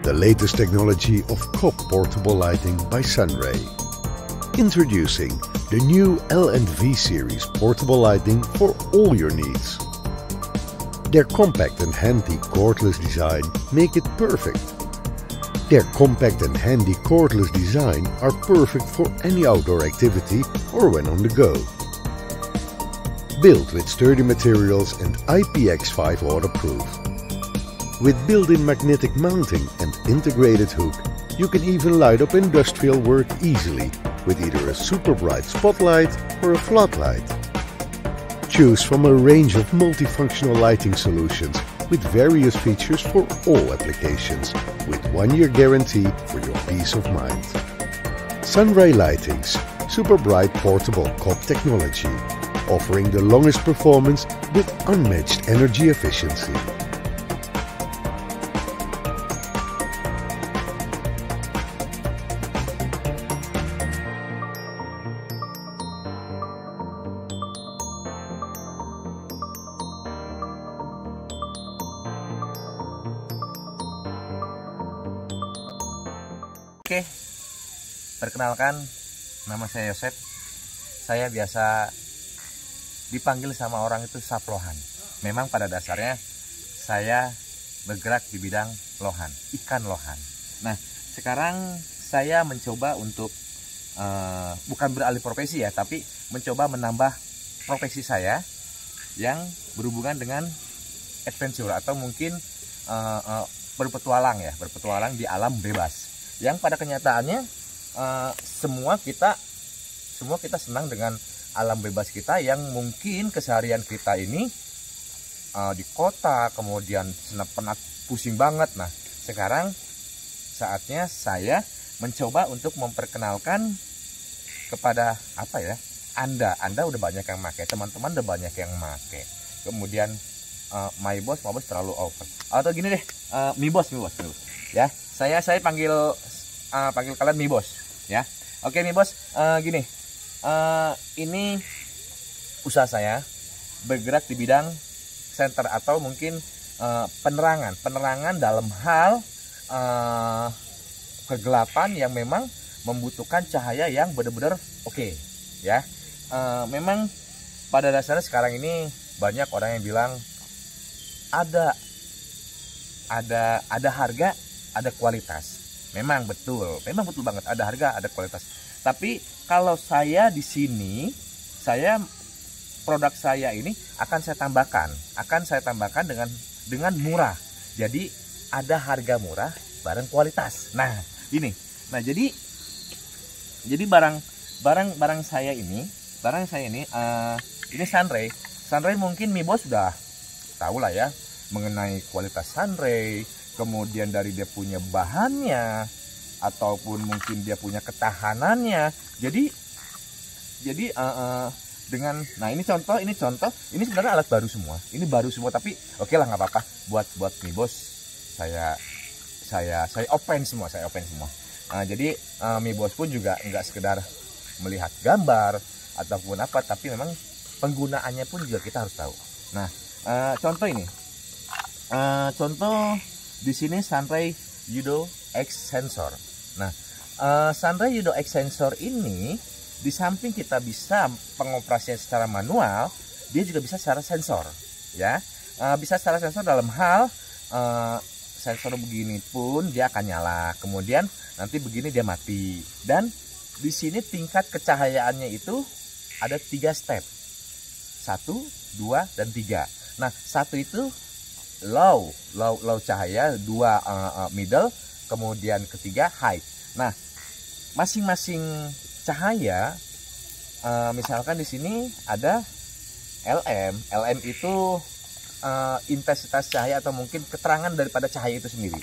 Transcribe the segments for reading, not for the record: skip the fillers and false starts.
the latest technology of COP portable lighting by Sunray. Introducing the new L&V series portable lighting for all your needs. Their compact and handy cordless design make it perfect. Their compact and handy cordless design are perfect for any outdoor activity or when on the go. Built with sturdy materials and IPX5 waterproof. With built-in magnetic mounting and integrated hook, you can even light up industrial work easily with either a super bright spotlight or a floodlight. Choose from a range of multifunctional lighting solutions with various features for all applications, with 1-year guarantee for your peace of mind. Sunray Lighting's super bright portable COP technology, offering the longest performance with unmatched energy efficiency. Oke, perkenalkan, nama saya Yosep. Saya biasa dipanggil sama orang itu Saplohan. Memang pada dasarnya saya bergerak di bidang lohan, ikan lohan. Nah, sekarang saya mencoba untuk bukan beralih profesi ya, tapi mencoba menambah profesi saya yang berhubungan dengan adventure atau mungkin berpetualang di alam bebas. Yang pada kenyataannya semua kita senang dengan alam bebas kita yang mungkin keseharian kita ini di kota, kemudian penat pusing banget. Nah, sekarang saatnya saya mencoba untuk memperkenalkan kepada Anda udah banyak yang pakai, teman-teman udah banyak yang pakai. Kemudian my boss terlalu over. Atau gini deh, mi bos. Ya, saya panggil kalian mi bos ya. Oke, mi bos, gini. Ini usaha saya bergerak di bidang center atau mungkin penerangan dalam hal kegelapan yang memang membutuhkan cahaya yang benar-benar oke, ya. Memang pada dasarnya sekarang ini banyak orang yang bilang ada harga, ada kualitas. Memang betul banget, ada harga, ada kualitas. Tapi kalau saya di sini, produk saya ini akan saya tambahkan dengan murah. Jadi ada harga murah barang kualitas. Nah, ini. Nah, jadi barang saya ini ini Sunray. Sunray mungkin mi bos sudah tahu lah ya mengenai kualitas Sunray. Kemudian dari dia punya bahannya ataupun mungkin dia punya ketahanannya. Jadi dengan ini contoh ini sebenarnya alat baru semua. Ini baru semua, tapi oke lah, nggak apa-apa buat mi bos. Saya open semua. Nah, jadi mi bos pun juga nggak sekedar melihat gambar ataupun apa, tapi memang penggunaannya pun juga kita harus tahu. Nah, contoh ini. Contoh di sini Sunray Yudo X Sensor. Nah, Sunray Yudo X Sensor ini di samping kita bisa pengoperasian secara manual, dia juga bisa secara sensor, ya. Bisa secara sensor dalam hal sensor begini pun dia akan nyala, kemudian nanti begini dia mati. Dan di sini tingkat kecahayaannya itu ada 3 step, 1, 2, dan 3. Nah, 1 itu low cahaya, 2 middle, kemudian ketiga high. Nah, masing-masing cahaya, misalkan di sini ada LM itu intensitas cahaya atau mungkin keterangan daripada cahaya itu sendiri.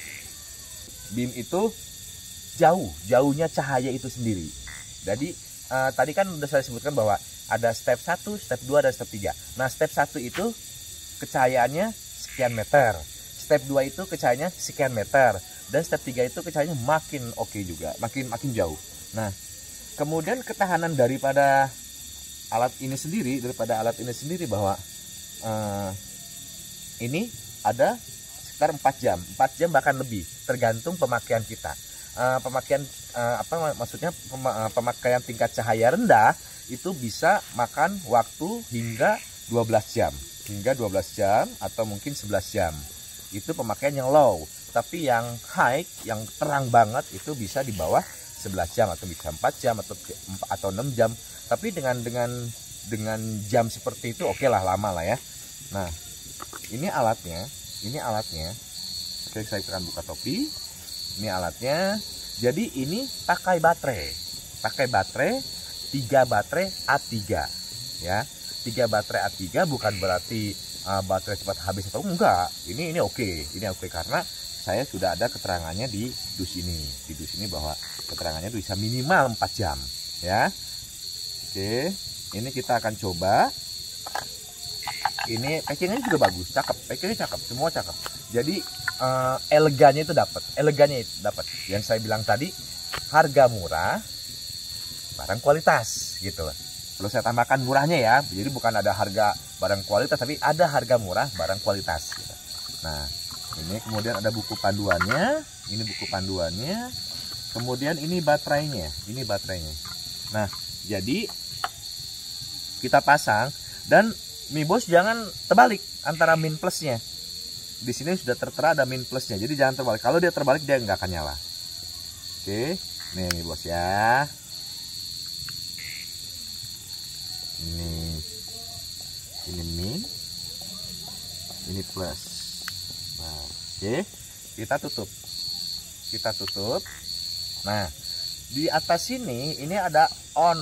Beam itu jauhnya cahaya itu sendiri. Jadi tadi kan udah saya sebutkan bahwa ada step 1, step 2, dan step 3. Nah, step 1 itu kecahayaannya sekian meter, step 2 itu kecahayaannya sekian meter, dan step 3 itu kecahayaannya makin oke juga, makin jauh. Nah, kemudian ketahanan daripada alat ini sendiri bahwa ini ada sekitar 4 jam bahkan lebih. tergantung pemakaian kita. Pemakaian tingkat cahaya rendah itu bisa makan waktu hingga 12 jam. Hingga 12 jam atau mungkin 11 jam. Itu pemakaian yang low. Tapi yang high, yang terang banget itu bisa di bawah 11 jam atau bisa 4 jam atau 6 jam. Tapi dengan jam seperti itu oke lah, lama lah ya. Nah, ini alatnya. Oke, saya akan buka topi. Ini alatnya. Jadi ini pakai baterai. 3 baterai A3 ya. 3 baterai A3 bukan berarti baterai cepat habis atau enggak. Ini oke. Ini oke karena saya sudah ada keterangannya di dus ini. Di dus ini bahwa keterangannya itu bisa minimal 4 jam ya. Oke, ini kita akan coba. Ini packingnya juga bagus, cakep. Packingnya cakep, semua cakep. Jadi elegannya itu dapat. Yang saya bilang tadi, harga murah, barang kualitas gitu. Perlu saya tambahkan murahnya ya. Jadi bukan ada harga barang kualitas, tapi ada harga murah, barang kualitas gitu. Nah, ini kemudian ada buku panduannya. Ini buku panduannya. Kemudian ini baterainya. Nah, jadi kita pasang dan Mibos jangan terbalik antara min plusnya. Di sini sudah tertera ada min plusnya, jadi jangan terbalik. Kalau dia terbalik dia nggak akan nyala. Oke, nih Mibos ya. Ini min, ini plus. Nah, oke, kita tutup. Nah, di atas sini ini ada on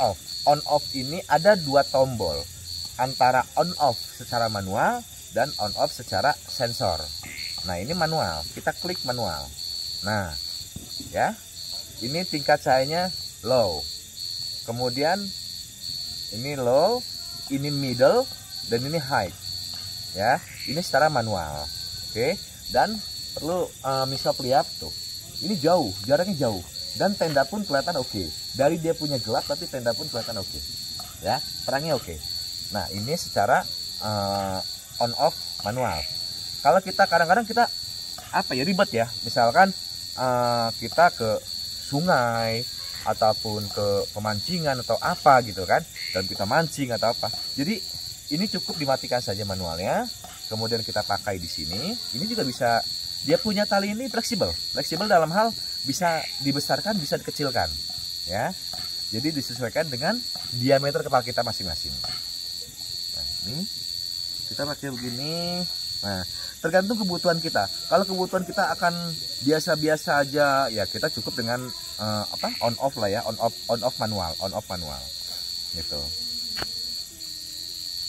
off. On off ini ada 2 tombol antara on off secara manual dan on off secara sensor. Nah, ini manual, kita klik manual. Nah, ya, ini tingkat cahayanya low. Kemudian ini low, ini middle, dan ini high. Ya, ini secara manual. Oke, dan perlu misal lihat tuh. Ini jauh, jaraknya jauh. Dan tenda pun kelihatan oke. Dari dia punya gelap tapi tenda pun kelihatan oke. Ya, terangnya oke. Nah, ini secara on off manual. Kalau kita kadang-kadang kita ribet ya. Misalkan kita ke sungai ataupun ke pemancingan atau apa gitu kan, dan kita mancing atau apa. Jadi ini cukup dimatikan saja manualnya. Kemudian kita pakai di sini. Ini juga bisa, dia punya tali ini fleksibel dalam hal bisa dibesarkan, bisa dikecilkan, ya. Jadi disesuaikan dengan diameter kepala kita masing-masing. Nah, ini kita pakai begini. Nah, tergantung kebutuhan kita. Kalau kebutuhan kita akan biasa-biasa aja, ya kita cukup dengan on off lah ya, on off manual, gitu.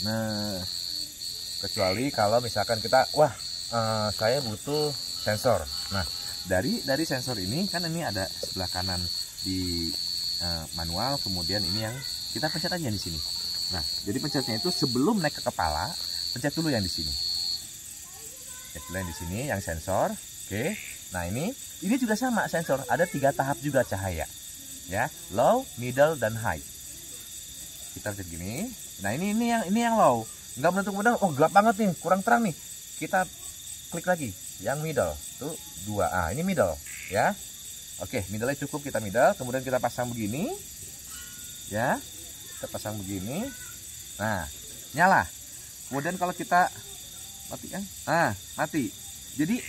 Nah, kecuali kalau misalkan kita, saya butuh sensor. Nah, dari sensor ini kan ini ada sebelah kanan di manual, kemudian ini yang kita pencet aja di sini. Nah, jadi pencetnya itu sebelum naik ke kepala, pencet dulu yang di sini. Pencet dulu yang di sini, yang sensor. Oke. Nah, ini juga sama sensor, ada 3 tahap juga cahaya. Ya, low, middle, dan high. Kita pencet gini. Nah, ini yang low. Nggak menentu-menentu, oh gelap banget nih, kurang terang nih. Kita klik lagi yang middle tuh 2. Ini middle ya. Oke, middle cukup, kita middle. Kemudian kita pasang begini ya, kita pasang begini. Nah, nyala. Kemudian kalau kita matikan, mati. Jadi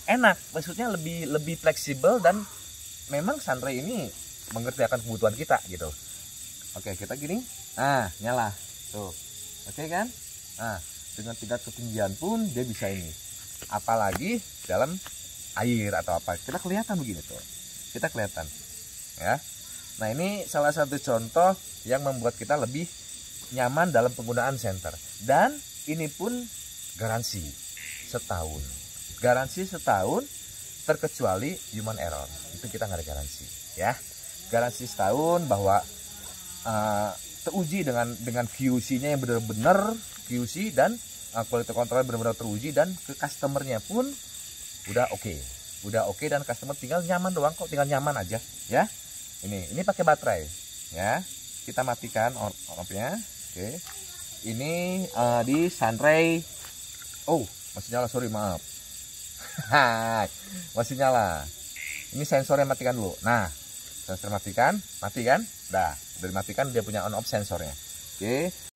enak, maksudnya lebih fleksibel, dan memang Sunray ini mengerjakan kebutuhan kita gitu. Oke, kita gini, nyala tuh. Oke kan? Dengan tingkat ketinggian pun dia bisa ini. Apalagi dalam air atau apa, kita kelihatan begini tuh, kita kelihatan ya. Nah, ini salah satu contoh yang membuat kita lebih nyaman dalam penggunaan senter. Dan ini pun garansi setahun, terkecuali human error, itu kita nggak ada garansi ya. Garansi setahun bahwa teruji dengan QC-nya yang benar-benar QC, dan quality control benar-benar teruji, dan ke customernya pun udah oke, dan customer tinggal nyaman doang kok, tinggal nyaman aja ya. Ini pakai baterai ya. Kita matikan on-off-nya. Oke. Ini di Sunray. Oh, masih nyala, sorry, maaf. Masih nyala. Ini sensornya matikan dulu. Nah, sensor matikan, mati kan? Udah dimatikan, dia punya on off sensornya. Oke.